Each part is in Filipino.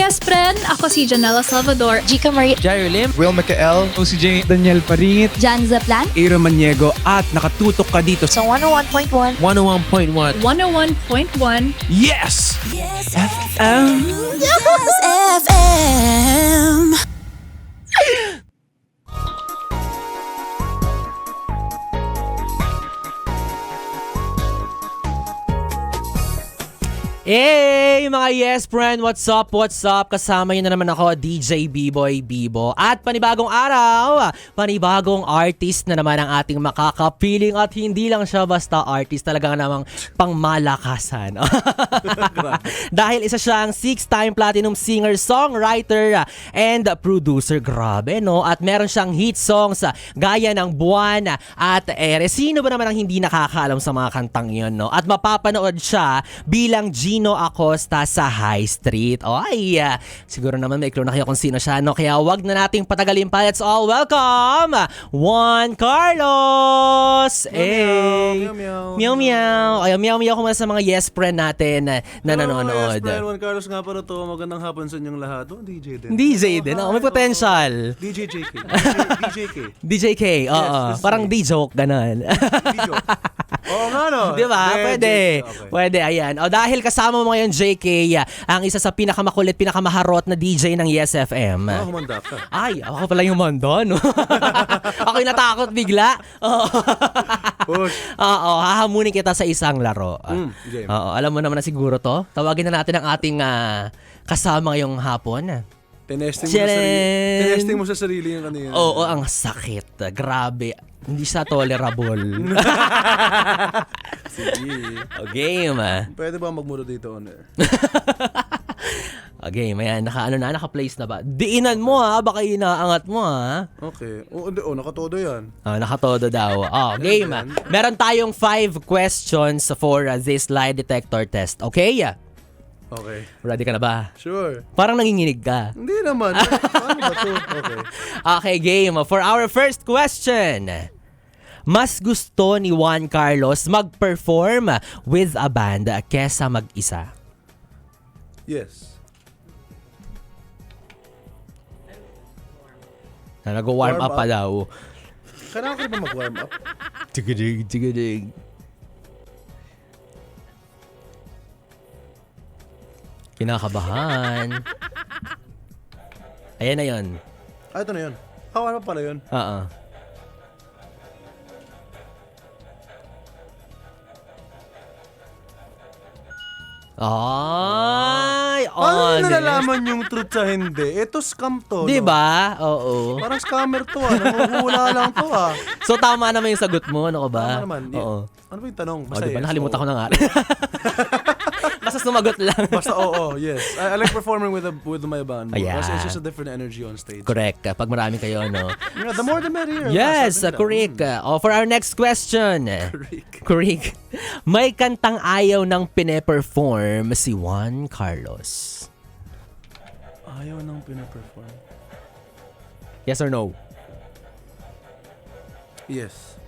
Yespren, ako si Janela Salvador, Gika Marie, Jairo Lim, Will Michael, OCJ, Daniel Paringit, Jan Zaplan, Ira Maniego, at nakatutok ka dito sa sa 101.1. 101.1. 101.1. Yes! Yes, FM! Yes, FM! Hey mga Yespren, what's up? Kasama nyo na naman ako, DJ B-Boy Bibo. At panibagong araw, panibagong artist na naman ang ating makakapiling. At hindi lang siya basta artist, talaga namang pangmalakasan. Dahil isa siyang 6-time platinum singer, songwriter, and producer. Grabe, no? At meron siyang hit songs gaya ng Juan at Ere. Sino ba naman ang hindi nakakaalam sa mga kantang yun, no? At mapapanood siya bilang Gino Acosta sa High Street. Ay, siguro naman may clue na kayo kung sino siya, no? Kaya wag na nating patagalin pa. Let's all welcome Juan Carlos! Hey! Meow meow! Ay, meow meow ko muna sa mga Yespren natin na nanonood. Yespren, Juan Carlos nga pala to. Magandang hapon sa inyong lahat. Oh, DJ din. DJ din. May potential. DJ JK. DJ K. DJ K, oo. Yes, Parang D-joke, ganun. DJ. Oo nga, no? Di ba? Pwede. Okay. Pwede, ayan. O dahil kasama mo ngayon, JK, ang isa sa pinakamakulit, pinakamaharot na DJ ng Yes FM. Humanda ka. Ay, ako pala yung manda, no? Ako yung natakot bigla. Oo. Push. Oo, hahamunin kita sa isang laro. Game. Oo, alam mo naman na siguro to. Tawagin na natin ang ating kasama ngayong hapon. Tinesting mo sa sarili yung kanina. Oo, ang sakit. Grabe. Hindi siya tolerable. Sige. O, game. Pwede ba magmuro dito on air? Okay, ayan, naka-place na ba? Diinan mo baka inaangat mo Okay. Nakatodo yan. Nakatodo daw. Game. Meron tayong 5 questions for this lie detector test. Okay? Okay. Ready ka na ba? Sure. Parang nanginginig ka. Hindi naman. Paano ba to? Okay. Okay, game. For our first question. Mas gusto ni Juan Carlos mag-perform with a band kesa mag-isa? Yes. Nag-warm up pa daw. Kailangan ko ba mag-warm up? Tigidig. Kinakabahan. Ayan na yun. Ito na yun. Ano pala yun? Oo. Ay, Paano nalalaman yung truth sa hindi? Ito scam to. Diba? Oo. Parang scammer to Nanguhula lang to So tama naman yung sagot mo, ano ka ba? Tama naman. Oo. Ano ba yung tanong? Basta diba? Nakalimutan ko na nga. Basta sumagot lang. Basta yes. I like performing with my band. Yeah. Kasi it's just a different energy on stage. Correct. Pag marami kayo, no? Yeah, the more the merrier. Yes, correct. For our next question. Correct. May kantang ayaw ng pine-perform si Juan Carlos. Ayaw nang pina-perform. Yes or no? Yes.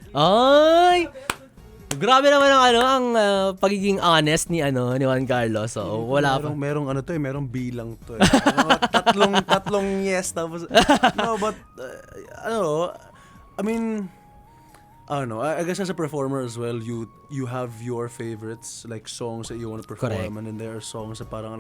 Ay! Grabe naman ang pagiging honest ni Juan Carlos. So, wala pa. Merong bilang to tatlong yes tapos no, but I mean, I don't know. I guess as a performer as well, you have your favorites, like songs that you want to perform. Correct. And then there are songs na parang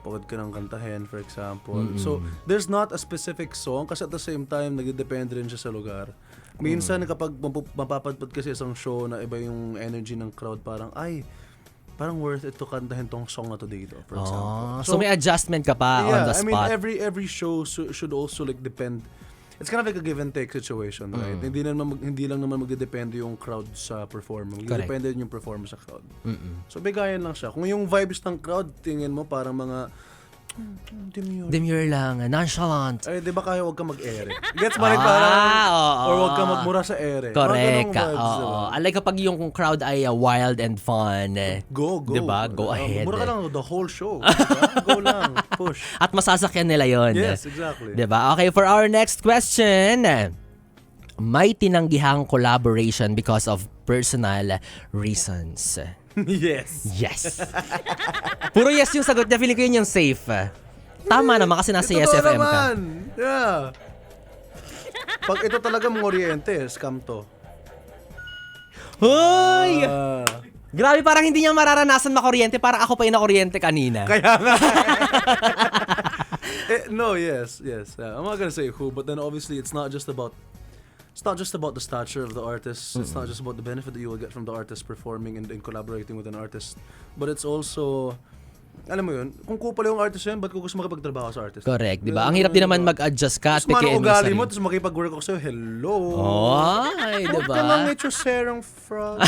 pagod ka ng kantahin, for example. So, there's not a specific song kasi at the same time, nagdedepende rin siya sa lugar. Minsan, kapag mapapadpad kasi isang show na iba yung energy ng crowd, parang worth it to kantahin tong song na to dito, for example. So may adjustment ka pa on the spot. I mean, every show should also depend. It's kind of like a give and take situation, right? Hindi lang naman magdedepende yung crowd sa performer. Magdedepende din yung performer sa crowd. So bigayan lang siya. Kung yung vibes ng crowd, tingin mo parang mga demure lang, nonchalant. Ay, di ba kaya wag ka mag-ere? Gets mo rin parang, or wag ka magmura sa ere. Correct. Alay kapag yung crowd ay wild and fun. Go. Diba? Go ahead. Mura ka lang the whole show. Diba? Go lang. Push. At masasakyan nila yon. Yes, exactly. Diba? Okay, for our next question. May tinanggihang collaboration because of personal reasons. Yes. Yes. Puro yes yung sagot niya. Feeling ko yun yung safe. Tama naman kasi nasa Yes Totoo FM ka. naman. Yeah. Pag ito talaga mga Oriente, scam to. Hoy! Grabe, parang hindi niya mararanasan makuryente. Parang ako pa yung nakuryente kanina. Kaya nga. No, yes. I'm not gonna say who, but then obviously it's not just about the stature of the artist. It's not just about the benefit that you will get from the artist performing and collaborating with an artist. But it's also, alam mo yun, kung kupal yung artist yun, ba't ko gusto makipagtrabaho sa artist? Correct, di ba? Ang hirap din naman mag-adjust ka at Tapos pikiin mo ugali sarili. mo, tapos makipag-work ako sa'yo, hello. Ay, di Huwag ba? ka lang ito serang frog.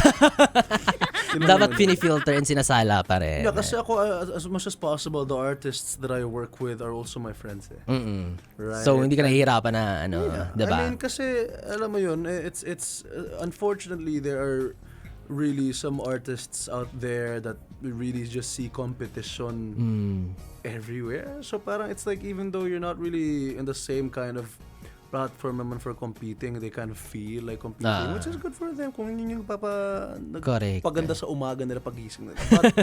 Dapat pinifilter and sinasala pa rin. Yeah, kasi ako, as much as possible, the artists that I work with are also my friends eh. Right? So, hindi ka nahihirapan na, di ba? I mean, kasi, alam mo yun, it's unfortunately, there are really some artists out there that really just see competition everywhere. So parang it's like even though you're not really in the same kind of platform naman for competing, they kind of feel like competing, which is good for them kung yun yung paganda sa umaga nila pagising nila. But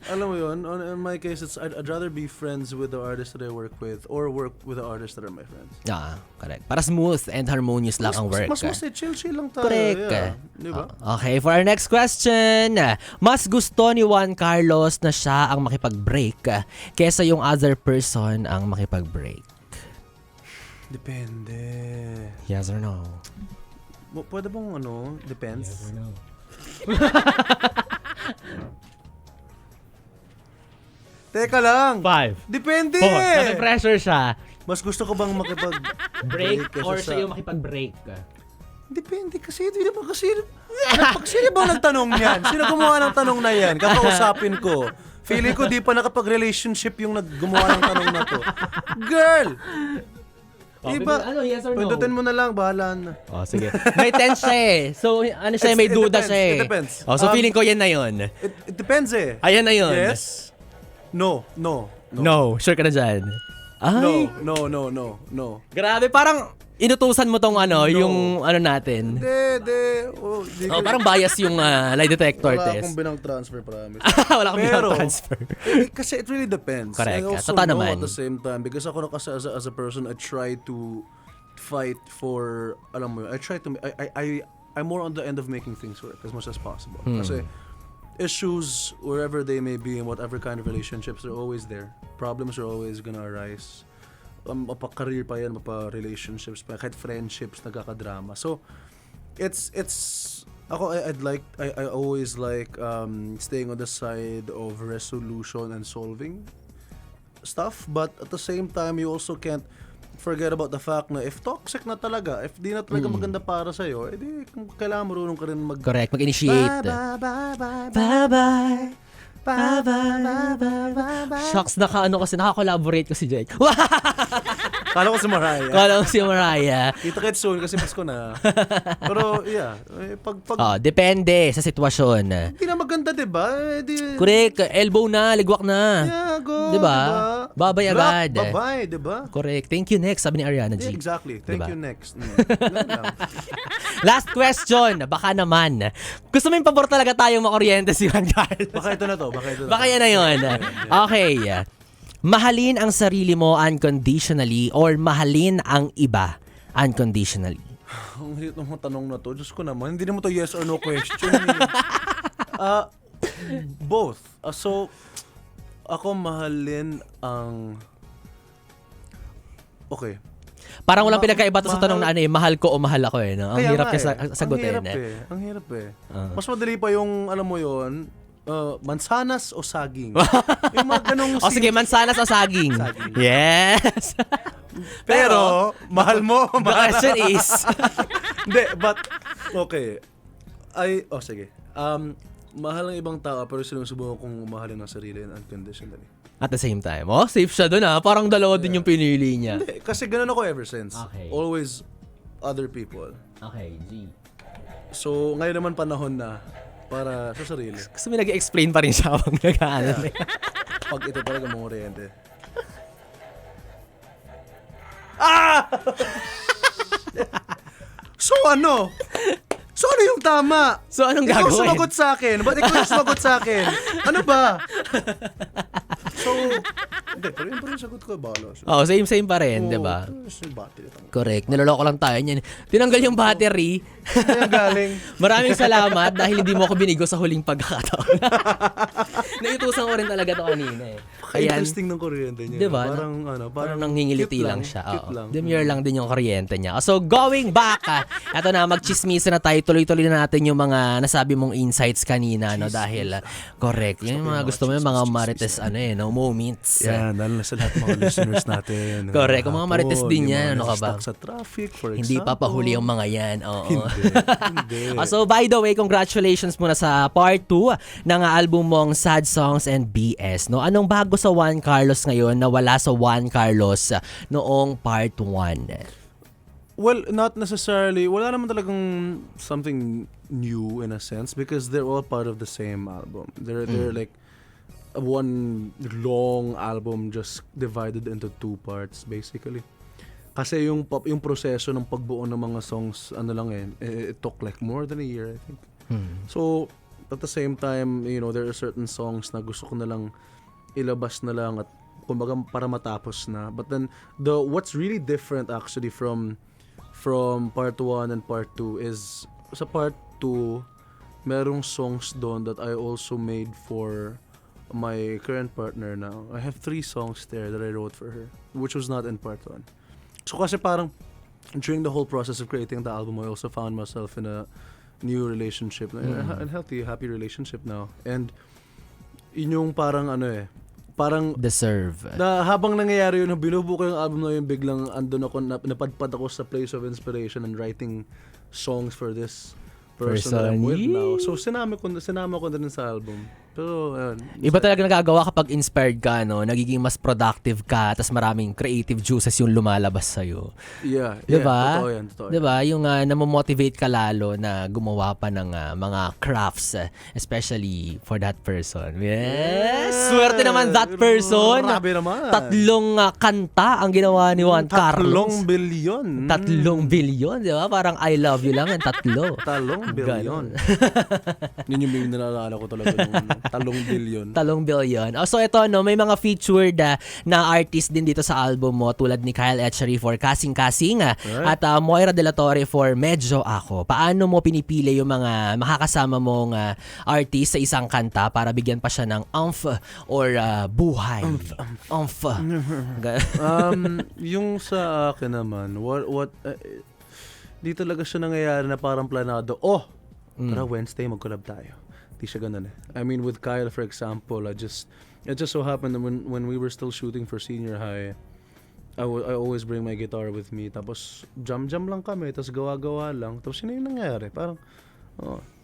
alam mo yun, in my case, I'd rather be friends with the artists that I work with or work with the artists that are my friends. Correct. Para smooth and harmonious lang ang work. Mas chill lang tayo. Correct. Yeah. Diba? Okay, for our next question. Mas gusto ni Juan Carlos na siya ang makipag-break kesa yung other person ang makipag-break? Depende. Yes or no? Pwede bang depends? Yes or no? Teka lang. 5. Depende. Nape-pressure siya. Mas gusto ko bang makipag-break Break or siya yung makipag-break? Depende kasi. Hindi naman kasi. Sino ba nagtanong yan? Sino gumawa ng tanong na yan? Kakausapin ko. Feeling ko di pa nakapag-relationship yung gumawa ng tanong na to. Girl! Iba, yes or no? pindutin mo na lang, bahala na. Sige. May tense siya eh. So, siya, may duda siya eh. It depends. So feeling ko yan na yun. It depends eh. Ayan na yun. Yes. No. No. Sure ka na dyan? Ay. No. Grabe, parang inutusan mo tong yung natin. Parang bias yung lie detector Wala test. akong binang transfer, promise. Wala akong binang transfer. Kasi it really depends. Correct. I also Totoo know naman. at the same time, because ako kasi as a person, I try to fight for, alam mo yun, I'm more on the end of making things work as much as possible. Kasi issues, wherever they may be, in whatever kind of relationships, they're always there. Problems are always gonna arise. Mapa-career pa yan, mapa-relationships pa, kahit friendships, nagkakadrama. So, it's ako, I always like staying on the side of resolution and solving stuff, but at the same time, you also can't forget about the fact na if toxic na talaga, if di na talaga maganda para sa'yo, edi kailangan marunong ka rin Correct, mag-initiate. Bye-bye. Shucks, naka-collaborate ko si Jake. Kala ko si Mariah. Kala ko si Mariah. Kita-kits soon kasi Pasko na. Pero yeah, Depende sa sitwasyon. hindi na maganda, diba? Correct, elbow na, ligwak na. Yeah, go. Diba? Babay agad. Babay, diba? Correct. Thank you next, sabi ni Ariana G. Yeah, exactly. Thank Diba? you next. Ganun lang. Last question, baka naman. Gusto mo yung pabor talaga tayong makuryente si Juan Carlos? Baka ito na to. Baka yan na yun. Okay. Mahalin ang sarili mo unconditionally or mahalin ang iba unconditionally? Ang hilit ng mga tanong na to. Diyos ko naman, hindi naman to yes or no question. Both. So, ako mahalin ang... Okay. Parang walang pinagkaiba to sa tanong na mahal ko o mahal ako eh. No? Ang hirap niya sagutin. Ang hirap eh. Mas madali pa yung, alam mo yon, mansanas o saging. Yung mga ganong Sige, mansanas o saging. Yes. Pero, mahal mo. The question is... Hindi, but, okay. Sige. Mahal ng ibang tao, pero sinusubukan kong mahalin ang sarili unconditionally. At the same time. Safe siya dun Parang dalawa din yung pinili niya. Hindi, kasi ganun ako ever since. Okay. Always other people. Okay, G. So, ngayon naman panahon na para sa sarili. Gusto mo nag-explain pa rin siya habang nag-aaral. Pag ito talaga mga oriente. So So ano yung tama? So anong Ikaw gagawin? sumagot sa akin. Ba't ikaw yung sumagot sa akin? Ano ba? So, hindi, pero yung sagot ko, bahala. So, Same pa rin, di ba? yung battery. Correct. Niloloko lang tayo niyan. Tinanggal yung battery. Kaya galing. Maraming salamat dahil hindi mo ako binigo sa huling pagkakataon. Nautusan ko rin talaga to kanina eh. Ayan. Interesting ng kuryente niya. Diba? Parang nanghingiliti cute lang siya. Cute lang. Demure lang din yung kuryente niya. So, going back, eto na, magchismisa na tayo. Tuloy-tuloy na natin yung mga nasabi mong insights kanina, no? Dahil, correct. Yung mga gusto mo yung mga marites, moments. Yan, dahil na sa lahat ng mga listeners natin. Correct. Kung mga marites din yan, ano ka ba? Stuck sa traffic, for example. Hindi papahuli yung mga yan. Oo. Hindi. So, by the way, congratulations muna sa part 2 ng album mong Sad Songs and BS. No? Anong bago sa Juan Carlos ngayon na wala sa Juan Carlos noong part 1? Well, not necessarily. Wala naman talagang something new in a sense because they're all part of the same album. They're like one long album just divided into 2 parts basically. Kasi yung proseso ng pagbuo ng mga songs, it took like more than a year, I think. So, at the same time, there are certain songs na gusto ko na lang ilabas na lang at kumbaga para matapos na. But then, what's really different actually from part 1 and part 2 is, sa part 2, merong songs doon that I also made for my current partner now. I have 3 songs there that I wrote for her, which was not in part 1. So kasi parang during the whole process of creating the album, I also found myself in a new relationship, a healthy, happy relationship now. And yun yung parang parang deserve. Na habang nangyayari yun, binubuo ko yung album na yun, biglang andun ako, napadpad ako sa place of inspiration and writing songs for this person that I'm with now. So sinama ko na rin sa album. Pero, ayun. Iba talaga nagagawa kapag inspired ka, no? Nagiging mas productive ka, tas maraming creative juices yung lumalabas sa'yo. Yeah. Diba? Totoo yan. Diba? Yung namomotivate ka lalo na gumawa pa ng mga crafts, especially for that person. Yes! Swerte naman that person! Grabe naman. 3 kanta ang ginawa ni Juan Carlos. 3 billion. 3 billion, di ba? Parang I love you lang, 3. 3 billion. Yun yung nalala ko talaga nung 3 billion. 3 billion. So ito, no, may mga featured na artist din dito sa album mo tulad ni Kyle Etchery for Kasing Kasing at Moira De La Torre for Medyo Ako. Paano mo pinipili yung mga makakasama mong artist sa isang kanta para bigyan pa siya ng or buhay? Yung sa akin naman, di talaga siya nangyayari na parang planado. Tara Wednesday mag-collab tayo. Di siya ganun eh. I mean, with Kyle, for example, it just so happened that when we were still shooting for senior high, I always bring my guitar with me. Tapos, jam lang kami. Tapos, gawa-gawa lang. Tapos, yun yung nangyari. Parang,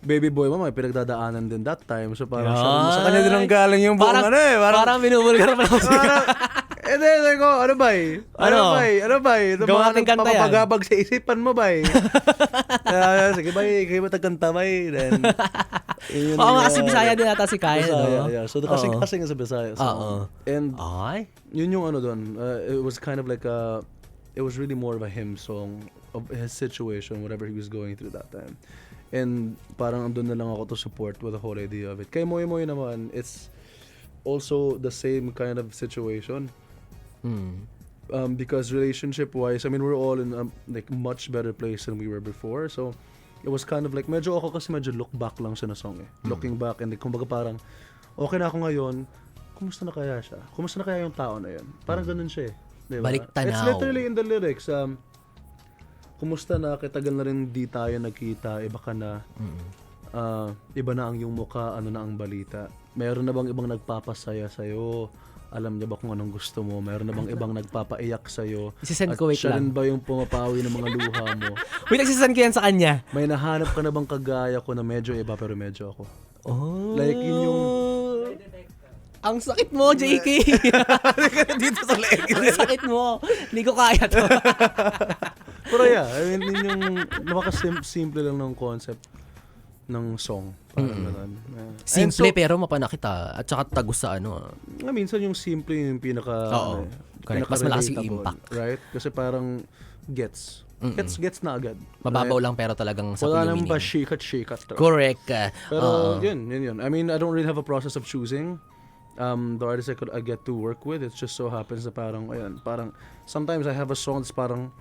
baby boy mo, may pinagdadaanan din that time. So, parang sa kanya din ang galing yung buong Parang binubulgar pa lang siya. then, ano ba eh? Ano ba eh? Gawa natin kanta yan. Mapapagabag sa isipan mo ba eh? Sige ba eh? Kayo matagkanta ba eh? Then, Oo nga, kasi Bisaya din ata si Kyle, no? Yeah. So, kasing sa Bisaya. And, yun yung doon. It was kind of like it was really more of a hymn song of his situation, whatever he was going through that time. And parang andun na lang ako to support with the whole idea of it. Kay Moy Moy naman, it's also the same kind of situation. Because relationship-wise, I mean, we're all in a like much better place than we were before. So, it was kind of like, medyo look back lang siya na song eh. Looking back, and kumbaga parang, okay na ako ngayon, kumusta na kaya siya? Kumusta na kaya yung tao na yun? Parang ganun siya eh. Diba? Balik tanaw. It's literally in the lyrics. Kumusta na, kitagal na rin di tayo nagkita, iba ka na, iba na ang iyong mukha, ano na ang balita. Mayroon na bang ibang nagpapasaya sa'yo? Alam niya ba kung anong gusto mo? Mayroon na bang ibang nagpapaiyak sa'yo? Isisend ko, wait siya lang. rin ba yung pumapawi ng mga luha mo? Wait, nagsisend ko yan sa kanya. May nahanap ka na bang kagaya ko na medyo iba pero medyo ako? Like yun yung... Ang sakit mo, JK! Dito sa leg. Ang sakit mo. Hindi ko kaya to. Pero yeah, I mean, yun yung napaka-simple lang ng concept ng song. Parang ganun. Simple pero mapanakit at saka tagus sa Minsan yung simple yung pinaka... correct. Mas malakas yung impact. Right? Kasi parang gets. Gets na agad. Mababaw Right? lang pero talagang sa Wala yung nang ba meaning. shikat. Correct. Pero yun. I mean, I don't really have a process of choosing the artist I get to work with. It just so happens na parang sometimes I have a song that's parang,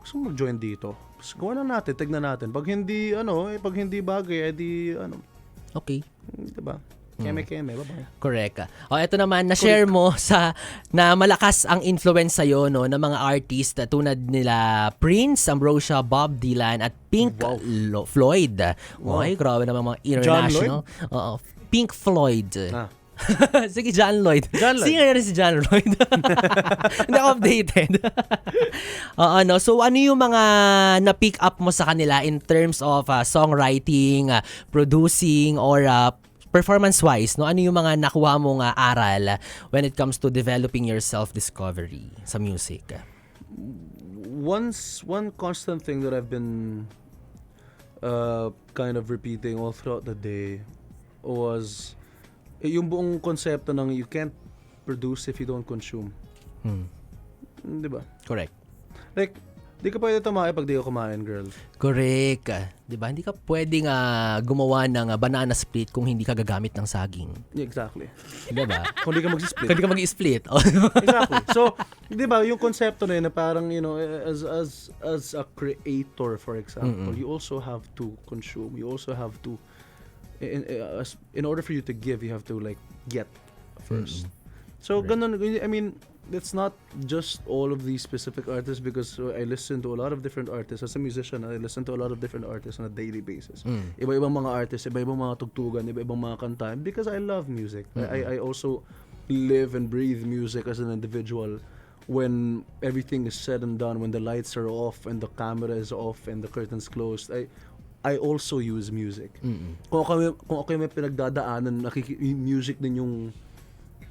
gusto mo mag-join dito. Gawa na natin, tignan natin. Pag hindi bagay, edi Okay. diba? Keme, bye-bye. Correct. Ito naman, na-share mo na malakas ang influence sa'yo, no, ng mga artist tulad nila Prince, Ambrosia, Bob Dylan, at Pink Floyd. Okay, grabe naman mga international. Oo, Pink Floyd. Sige, John Lloyd. Singer na si John Lloyd. Hindi ako updated. So ano yung mga na-pick up mo sa kanila in terms of songwriting, producing, or performance-wise, no? Ano yung mga nakuha mong aral when it comes to developing your self-discovery sa music? One constant thing that I've been kind of repeating all throughout the day was yung buong konsepto ng you can't produce if you don't consume. Diba? Correct. Like, di ka pwede tumae pag di ka kumain, girl. Correct. Diba? Hindi ka pwedeng gumawa ng banana split kung hindi ka gagamit ng saging. Yeah, exactly. Diba? Kung di ka mag-split. Kung hindi ka mag-split. Exactly. So, di ba, yung konsepto na yun na parang, as a creator, for example, you also have to consume. You also have to, in order for you to give, you have to, like, get first. So, ganun, I mean, it's not just all of these specific artists because I listen to a lot of different artists. As a musician, I listen to a lot of different artists on a daily basis. Iba-ibang mga artists, iba-ibang mga tugtugan, iba-ibang mga kanta. Because I love music. I also live and breathe music as an individual. When everything is said and done, when the lights are off and the camera is off and the curtains closed, I also use music. Kung ako may pinagdadaanan, music din yung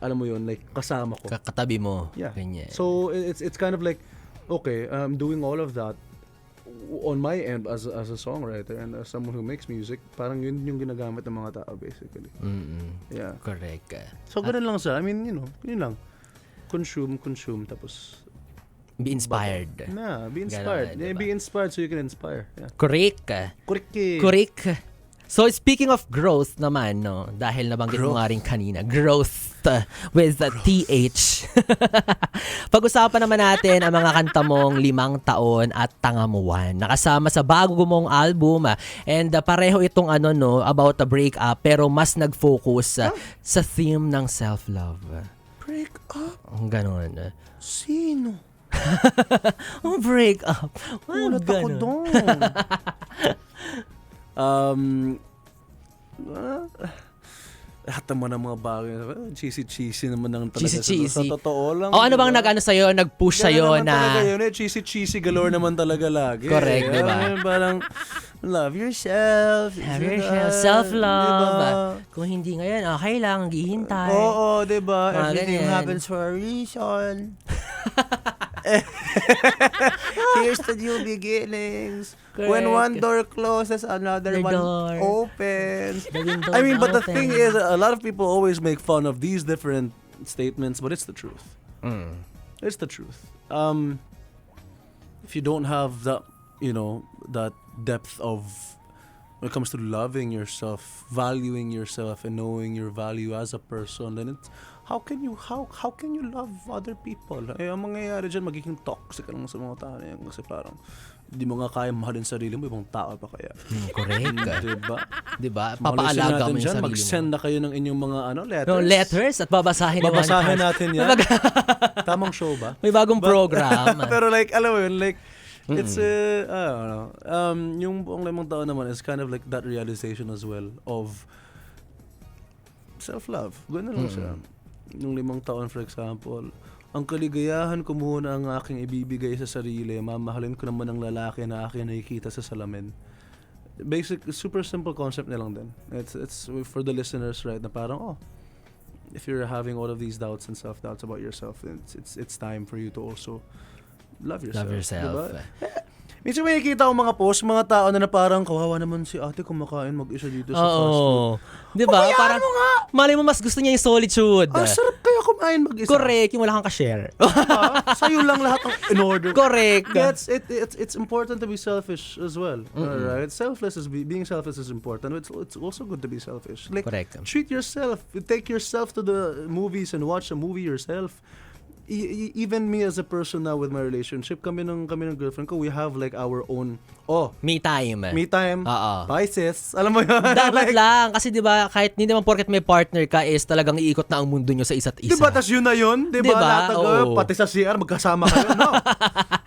alam mo yun, like, kasama ko. Katabi mo. Yeah. Ganyan. So, it's kind of like, okay, I'm doing all of that on my end as a songwriter and as someone who makes music, parang yun yung ginagamit ng mga tao, basically. Yeah. Correct. So, ganun lang siya. I mean, yun lang. Consume, tapos Be inspired. be inspired. Ganun, diba? Be inspired so you can inspire. Yeah. Correct. Correct. So, speaking of growth naman, no, dahil nabanggit mo nga rin kanina, growth with the TH. Pag-usapan naman natin ang mga kanta mong 5 taon at Tangamuan. Nakasama sa bago mong album and pareho itong about a breakup pero mas nag-focus sa theme ng self-love. Break up? Ganon. Sino? Break up. Ulat ako doon. Lahat naman ng mga bagay. Cheesy naman ng talaga. Cheesy. Sa totoo lang. Ano bang sa'yo, nag-push sa'yo na... Yun, cheesy galore naman talaga lagi. Correct, diba? Parang, love yourself. Have yourself, self-love. Diba? Kung hindi ngayon, okay lang, hihintay. Oo, diba? Everything ganyan. happens for a reason. Here's the new beginnings. Correct. When one door closes, another The one door opens. The windows I mean, but the open. thing is, a lot of people always make fun of these different statements, but it's the truth. It's the truth. If you don't have that, that depth of when it comes to loving yourself, valuing yourself, and knowing your value as a person, then it's how can you love other people? Ang mangyayari dyan, magiging toxic ka lang sa mga tao na yan kasi parang di mo nga kaya mahalin sarili mo, ibang tao pa kaya. Correct. Diba? Papaalaga mo yung sarili mo. Mag-send na kayo ng inyong mga letters. No, letters at babasahin natin yan. Tamang show ba? May bagong program. Pero like, alam mo yun, like, it's, I don't know. Yung buong 5 taon naman is kind of like that realization as well of self-love. Gano'n lang siya. Yung 5 taon, for example, ang kaligayahan ko muna ang aking ibibigay sa sarili. Mamahalin ko naman ang lalaki na aking nakikita sa salamin. Basic, super simple concept na lang din. It's for the listeners, right, na parang, if you're having all of these doubts and self-doubts about yourself, then it's time for you to also love yourself. Love yourself. Diba? Minsan may nakikita ko mga post, mga tao na parang kawawa naman si ate kumakain mag-isa dito sa fast food. Oo. Di ba? Parang, malay mo mas gusto niya yung solitude. Sarap kaya kumain mag-isa. Correct, yung wala kang ka-share. Sa'yo lang lahat ang in order. Correct. It's important to be selfish as well. Alright? Being selfless is important. It's also good to be selfish. Like, Correct. treat yourself. Take yourself to the movies and watch a movie yourself. Even me as a person now with my relationship, kami ng girlfriend ko, we have like our own Me time. Oo. Pisces. Alam mo yun? Dapat lang. Kasi di ba kahit hindi naman porket may partner ka is talagang iikot na ang mundo nyo sa isa't isa. Diba? Tas yun na yun? Diba? Diba? Oo. Pati sa CR, magkasama kayo, no?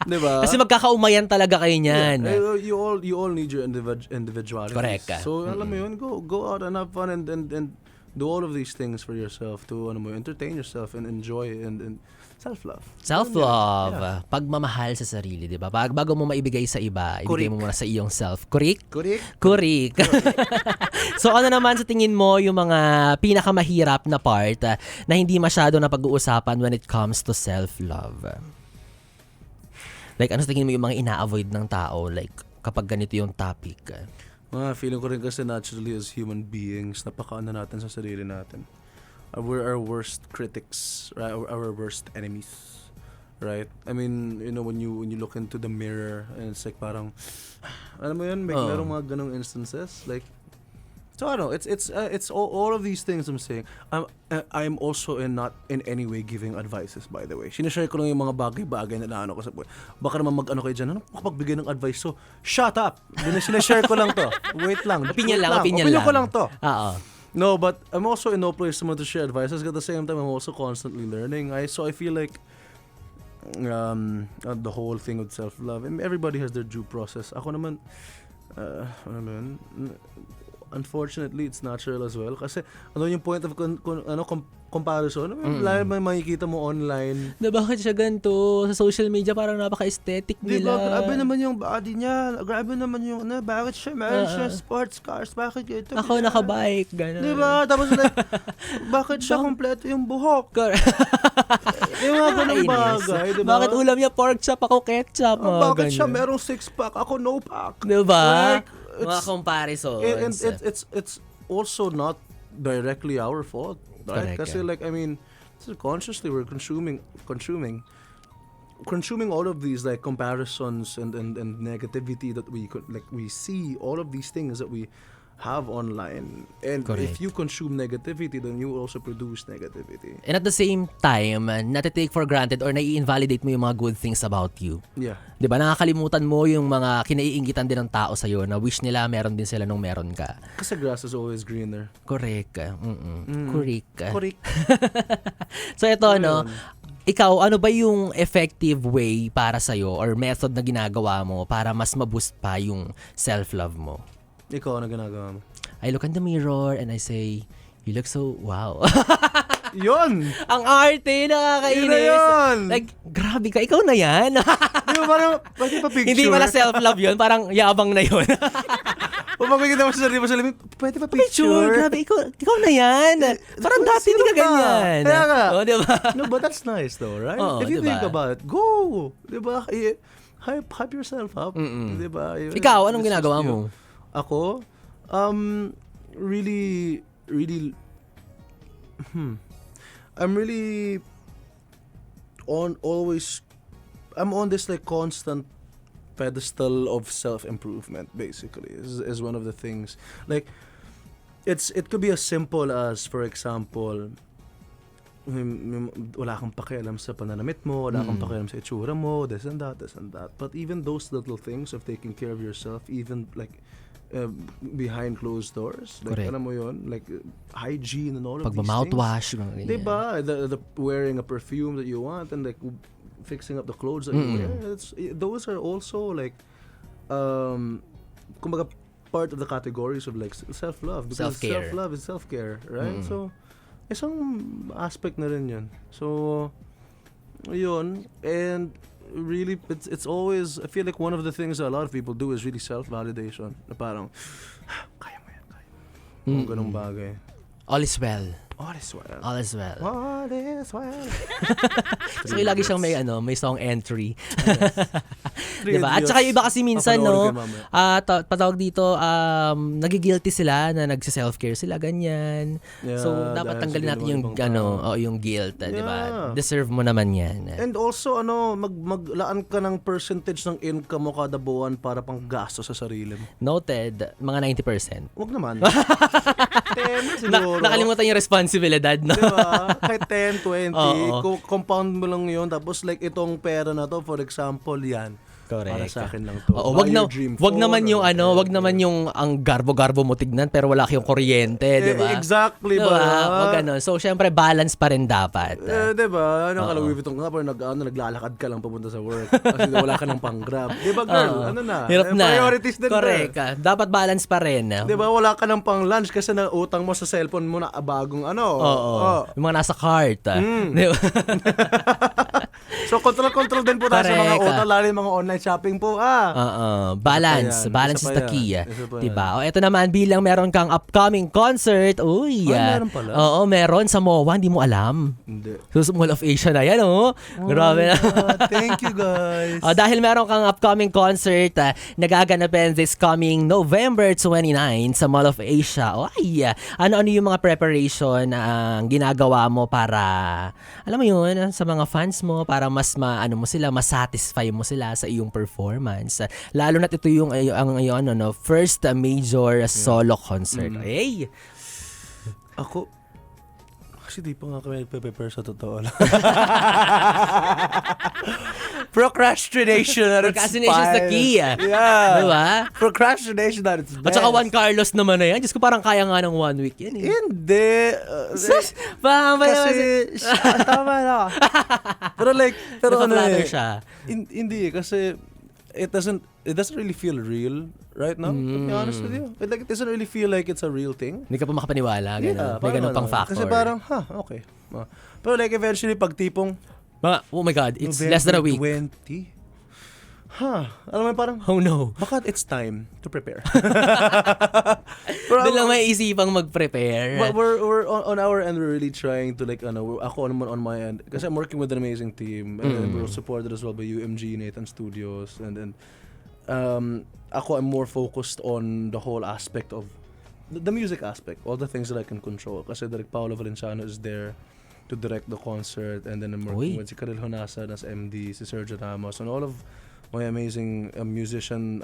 Diba? Kasi magkakaumayan talaga kayo niyan. Yeah. You all need your individuality. Correct. So, alam mo yun, go out and have fun and do all of these things for yourself to entertain yourself and enjoy and self-love. Self-love. Yeah. Pagmamahal sa sarili, di ba? Bago mo maibigay sa iba, ibigay mo muna sa iyong self. Correct? Correct. So ano naman sa tingin mo yung mga pinakamahirap na part na hindi masyado na pag-uusapan when it comes to self-love? Like ano sa tingin mo yung mga ina-avoid ng tao like kapag ganito yung topic? Feeling ko rin kasi naturally as human beings, napakaano natin sa sarili natin. We're our worst critics, right? Our worst enemies, right? I mean, when you look into the mirror and it's like parang, alam mo yun, merong mga ganong instances, like, so I don't know, it's all of these things I'm saying. I'm also not in any way giving advices, by the way. Sinashare ko lang yung mga bagay-bagay na naano ko sa buhay. Baka naman mag-ano kayo dyan, makapagbigay ng advice, so shut up! Sinashare ko lang to. Wait lang. Opinion ko lang to. Oo. No, but I'm also in no place to share advices. At the same time, I'm also constantly learning. So I feel like the whole thing with self-love, I mean, everybody has their due process. Ako naman, unfortunately, it's natural as well. Kasi yung point of comparison, lalo may makikita mo online. Na bakit siya ganito? Sa social media parang napaka-aesthetic nila. Diba? Grabe naman yung body niya. Grabe naman yung, bakit siya meron siya sports cars? Bakit ito? Ako nakabike, gano'n. Diba? Tapos like, bakit siya kompleto yung buhok? Yung mga ganung bagay, diba? Bakit ulam niya pork chop, ako ketchup? Bakit siya merong 6-pack? Ako no pack. Diba? Like, mga comparisons. And it's also not directly our fault, right? Kasi like, I mean, consciously we're consuming all of these like comparisons and negativity that we see all of these things that we have online. And if you consume negativity, then you will also produce negativity. And at the same time, natitake for granted or nai-invalidate mo yung mga good things about you. Yeah. Diba? Nakakalimutan mo yung mga kinaiingitan din ng tao sa'yo na wish nila meron din sila nung meron ka. Kasi grass is always greener. Correct. Correct. So ito, ikaw, ano ba yung effective way para sa'yo or method na ginagawa mo para mas ma-boost pa yung self-love mo? Ikaw, ano ginagawa mo? I look in the mirror and I say, you look so wow. Yun! Ang arte, nakakainis. Yun na yun! Like, grabe ka, ikaw na yan. Di ba parang, pwede pa picture? Hindi pala self-love yun, parang yabang na yun. O makikita mo sa sarili mo, pwede pa picture? Grabe, ikaw na yan. Parang dati hindi ka ganyan. Kaya nga. Oh, diba? No, but that's nice though, right? Oo, if you diba? think about it, go! Diba? Hype yourself up. Diba? Ikaw, anong ginagawa mo? Ako? Really, I'm really I'm on this like constant pedestal of self-improvement, basically, is one of the things. Like, it could be as simple as, for example, wala kang pakialam sa pananamit mo, wala kang pakialam sa itsura mo, this and that. But even those little things of taking care of yourself, even like behind closed doors, like, correct, alam mo yun, like hygiene and all of these Pagmamouthwash, things. Diba? The wearing a perfume that you want and like fixing up the clothes that you wear. Those are also like, kumbaga, part of the categories of like self-love. Because Self-care. Self-love is self-care, right? So, isang aspect na rin yun. So, yun. And really, it's always, I feel like one of the things that a lot of people do is really self-validation. Na parang, kaya mo yan, kaya mo. Kung ganong bagay. All is well. All is well. All is well. All is well. So lagi siyang may song entry. Three Diba? At Idiots. saka yung iba kasi minsan, Papanoorin no, ko mamaya. patawag dito, nagigilty sila na nagsi-self-care sila, ganyan. Yeah, So, dapat dahil tanggalin sa natin yung, ginawa ng ibang yung guilt, di ba? Yeah. Deserve mo naman yan. And also, maglaan ka ng percentage ng income mo kada buwan para pang gasto sa sarili mo. Noted, mga 90%. Huwag naman. 10 siguro. Nakalimutan yung responsibilidad, no? Diba? Kahit 10, 20. Oo. Compound mo lang yun. Tapos like itong pera na to, for example, yan. Correct. Para sa akin lang to. Oo, Buy your dream wag phone naman yung or wag naman yung ang garbo-garbo mo tignan pero wala kayong kuryente, di ba? Exactly ba? Wag ganun. So, syempre, balance pa rin dapat. Diba? Louis Vuitton ka pero naglalakad ka lang papunta sa work. Kasi wala ka ng pang-grab. Diba girl? Ano na? Hirap na. Priorities din. Correct. Dapat balance pa rin. Diba? Wala ka ng pang-lunch kasi nautang mo sa cellphone mo na bagong Oo. Yung mga nasa cart. Di ba? So, control din po tayo sa mga Correct. utang, lalo yung mga online shopping po. Balance. Isa pa yan. Balance Isa is pa the key. yan. Isa pa yan. Diba? O, eto naman, bilang meron kang upcoming concert. Uy. Meron pala? Oo, meron sa MOA. Hindi mo alam. Hindi. So, sa Mall of Asia na yan, oh. Grabe na. Thank you, guys. Dahil meron kang upcoming concert, nagaganapin this coming November 29 sa Mall of Asia. Oy, ano-ano yung mga preparation ang ginagawa mo para, alam mo yun, sa mga fans mo, para mas masatisfy mo sila sa iyong performance. Lalo na ito yung first major solo concert. Hey! Ako, kasi di pa nga kami nagpe-prepare sa totoo lang. Procrastination at its Procrastination is the key. Yeah. Diba? Procrastination at its best. At saka Juan Carlos naman na yan. Diyos ko, parang kaya nga ng 1 week yan eh. Hindi. Kasi, tama na. Pero Naka-flatter siya. Hindi kasi it doesn't really feel real right now. To be honest with you. It doesn't really feel like it's a real thing. Hindi ka pa makapaniwala. Ganun. May ganun pang factor. Kasi parang, okay. Pero like eventually, pag tipong oh my God, it's November less than a week. 20. Alam mo parang, Oh no. baka it's time to prepare. Doon lang may isipang mag-prepare. But we're on our end, we're really trying to ako naman on my end, kasi I'm working with an amazing team, and then we're supported as well by UMG, Nathan Studios, and then ako I'm more focused on the whole aspect of the music aspect, all the things that I can control. Kasi Direk Paolo Valenciano is there to direct the concert, and then I'm working with si Karel Honasan as MD, si Sergio Ramos, and all of my amazing musician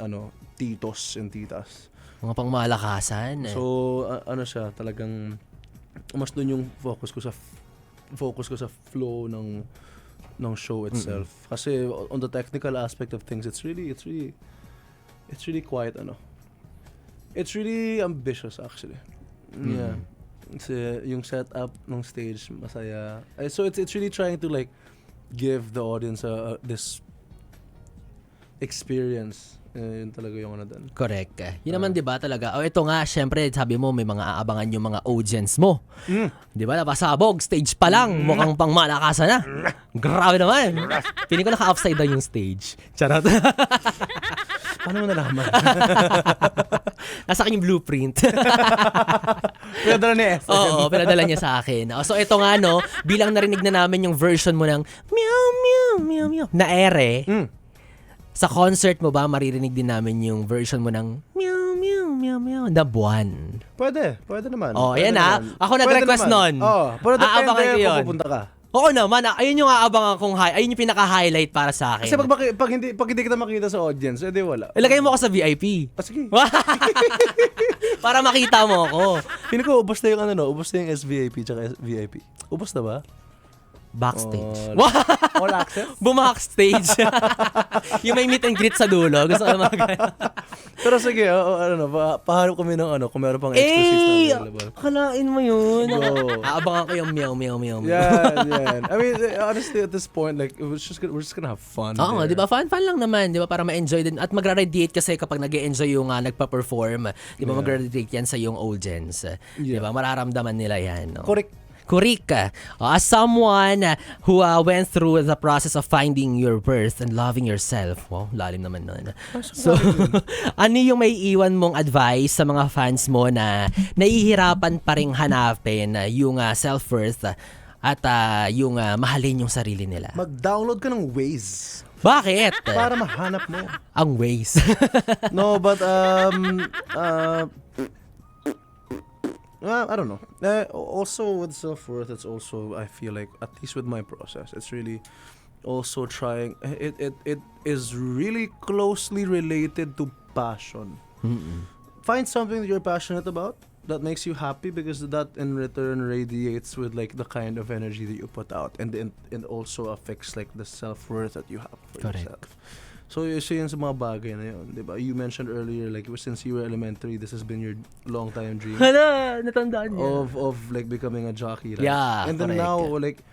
titos and titas. Mga pangmalakasan. So siya talagang mas doon yung focus ko sa flow ng show itself. Kasi on the technical aspect of things, it's really quite it's really ambitious actually. Yeah. Kasi yung setup ng stage masaya. So it's really trying to like give the audience this experience. Yun talaga yung doon. Correct. Yun naman 'di ba talaga. Ito nga, syempre, sabi mo may mga aabangan yung mga audience mo. 'Di ba? Napasabog stage pa lang, mukhang pangmalakasan na. Grabe naman. Piling ko naka-upside down yung stage. Charot. Paano mo nalaman? Nasa akin yung blueprint. Pinadala ni FM. Oo, pinadala niya sa akin. So ito nga bilang narinig na namin yung version mo ng meow meow meow meow na ere. Sa concert mo ba maririnig din namin yung version mo ng meow meow meow meow na buwan? Pwede naman. Ayan Ako nag-request nun. Pero Aabangan ko depende yun. kung pupunta ka. Oo naman, ayun yung aabangan kong ayun yung pinaka-highlight para sa akin. Kasi pag hindi kita makita sa audience, edi wala. Ilagay mo ako sa VIP. Sige. Para makita mo ako. Pili ko, ubos na yung SVIP tsaka VIP. Ubos na ba? Backstage. All access? Bumackstage. Yung may meet and greet sa dulo. Gusto ko mga Pero sige, paharap kami ng kung meron pang extra seats na available. Kalain mo yun. Go. Aabangan ko yung meow meow meow. Yan. I mean, honestly, at this point, like, we're just gonna have fun. Oo, there. di ba? Fun lang naman, di ba? Para ma-enjoy din. At magra-radiate kasi kapag nag-enjoy yung nagpa-perform, di ba? Magra-radiate yan sa yung audience. Di ba? Mararamdaman nila yan. No? Correct. Kurik, as someone who went through the process of finding your worth and loving yourself. Wow, lalim naman nun. So, ano yung may iwan mong advice sa mga fans mo na nahihirapan pa ring hanapin yung self-worth at yung mahalin yung sarili nila? Mag-download ka ng Waze. Bakit? Para mahanap mo. Ang ways. No, but I don't know. Also with self-worth, it's also, I feel like, at least with my process, it's really also trying. It is really closely related to passion. Mm-mm. Find something that you're passionate about that makes you happy, because that in return radiates with like the kind of energy that you put out, and also affects like the self-worth that you have for Correct. yourself. So yun sa mga bagay na yun, di ba? You mentioned earlier, like since you were elementary, this has been your long time dream Hala, natandaan niya. of like becoming a jockey, right? Yeah, And then correct. now, like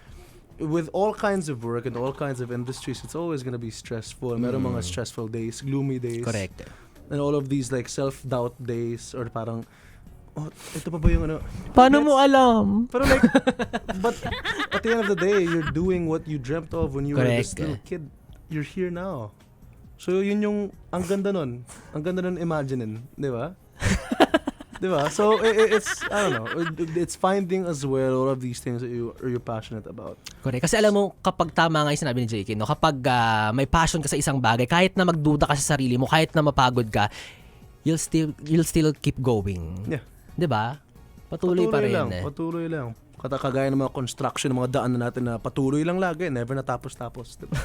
with all kinds of work and all kinds of industries, it's always gonna be stressful. Meron mga stressful days, gloomy days. Correct. And all of these like self-doubt days, or parang, oh, ito pa ba yung ano? Paano mo alam? Pero like, but at the end of the day, you're doing what you dreamt of when you were this Correct. little kid. You're here now. So yun yung, ang ganda nun imaginein, di ba? Di ba? So it's, I don't know, it's finding as well all of these things that you're passionate about. Correct. Kasi alam mo, kapag tama nga yung sinabi ni JK, no? Kapag may passion ka sa isang bagay, kahit na magduda ka sa sarili mo, kahit na mapagod ka, you'll still keep going. Yeah. 'Di ba? Patuloy pa rin. Patuloy lang. Kagaya ng mga construction, ng mga daan na natin na patuloy lang lagi, never natapos-tapos, di ba?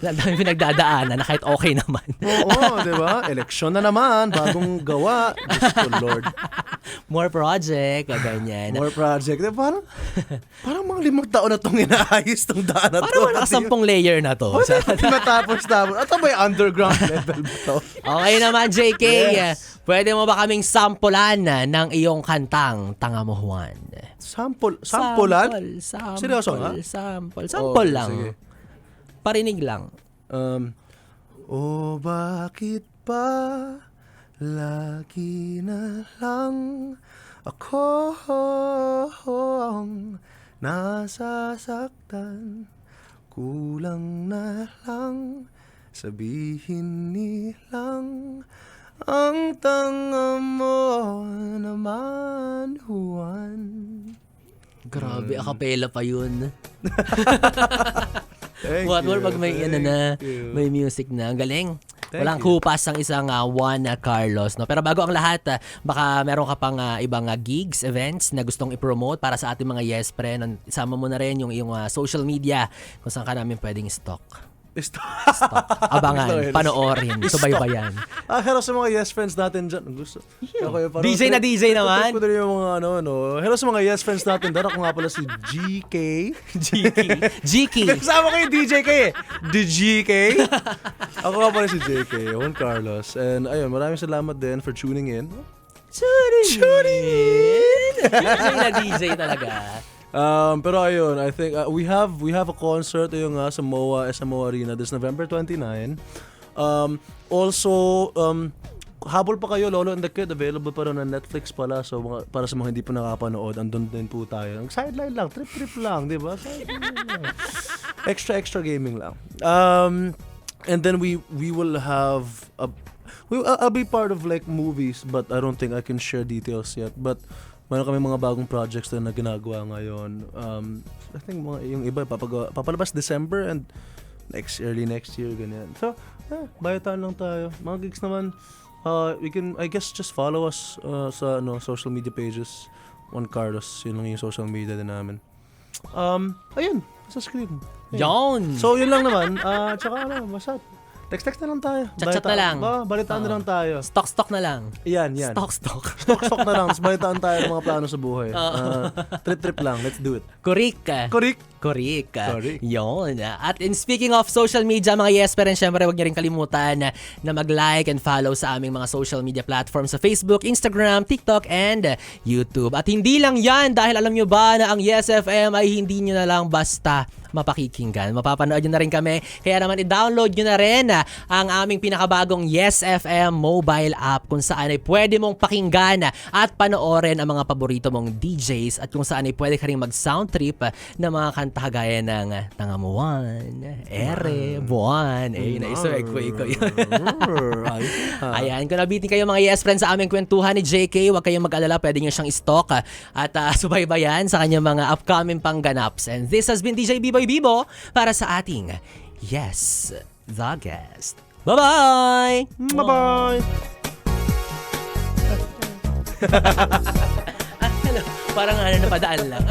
Dami pinagdadaanan na kahit okay naman. Oo, di ba? Eleksyon na naman, bagong gawa. Diyos ko, Lord. More project, ganyan. More project. Parang mga 5 taon na itong inaayos tong daan na to. Parang wala 10 layer na to. Matapos-tapos. Ito ba yung underground level ba to? Okay naman, JK. Yes. Pwede mo ba kaming sampulan ng iyong kantang Tanga Mo Juan? Sampulan? Seryoso nga? Sample lang. Sige. Parinig lang. Bakit pa lagi na lang akong nasasaktan, kulang na lang sabihin nilang ang tanga mo naman, Juan. Grabe, acapella pa yun. Thank you, Pag may thank you. may music na. Ang galing. Thank Walang you. kupas ang isang Juan Carlos, no. Pero bago ang lahat, baka meron ka pang ibang gigs, events na gustong i-promote para sa ating mga Yespren. Isama mo na rin yung iyong social media kung saan ka namin pwedeng stock. Abangan, panoorin, subaybayan. Hello sa mga Yes Friends natin dyan. Gusto. Okay, parang DJ na DJ naman. Trip ko din yung mga Hello sa mga Yes Friends natin dyan. Ako nga pala si GK. GK. Kasama ko yung DJ K eh. The GK. Ako nga pala si JK, Juan Carlos. And ayun, maraming salamat din for tuning in. Tuning in. DJ na DJ talaga. Pero ayun, I think we have a concert yung sa MOA Arena this November 29. Also, habol pa kayo, Lolo and the Kid, available pa rin na Netflix pala. So para sa mga hindi po nakapanood, andun din po tayo. Ang sideline lang, trip lang, di ba? Extra gaming lang. And then we will have I'll be part of like movies, but I don't think I can share details yet. But meron kami mga bagong projects na ginagawa ngayon. I think yung iba papalabas December and early next year, ganyan. So, bayataan lang tayo. Mga gigs naman, you can, I guess, just follow us sa social media pages. Juan Carlos, yun lang yung social media din namin. Ayun, sa screen. Yon. So, yun lang naman. Tsaka basta text na lang tayo. Chat na lang. Balitaan na lang tayo. Stock na lang. Yan. Stock. Stock na lang. Tapos balitaan tayo ng mga plano sa buhay. Trip lang. Let's do it. Kurik. Correct. Correct. Correct. Yun. At in speaking of social media, mga Yespren, syempre huwag niyo rin kalimutan na mag-like and follow sa aming mga social media platforms sa Facebook, Instagram, TikTok, and YouTube. At hindi lang yan, dahil alam nyo ba na ang Yes FM ay hindi nyo na lang basta mapakikinggan. Mapapanood nyo na rin kami. Kaya naman i-download nyo na rin ang aming pinakabagong Yes FM mobile app kung saan ay pwede mong pakinggan at panoorin ang mga paborito mong DJs at kung saan ay pwede ka rin mag-sound trip ng mga kanta gaya ng Tangamuan, Ere, Buwan. Naiswag ko yun. Ayan, kung nabitin kayo mga Yes Friends sa aming kwentuhan ni JK, huwag kayong mag-alala, pwede nyo siyang i-stalk at subaybayan sa kanyang mga upcoming pangganaps. And this has been DJ Bibo para sa ating Yes, the Guest. Bye-bye! Bye-bye! Parang napadaan lang.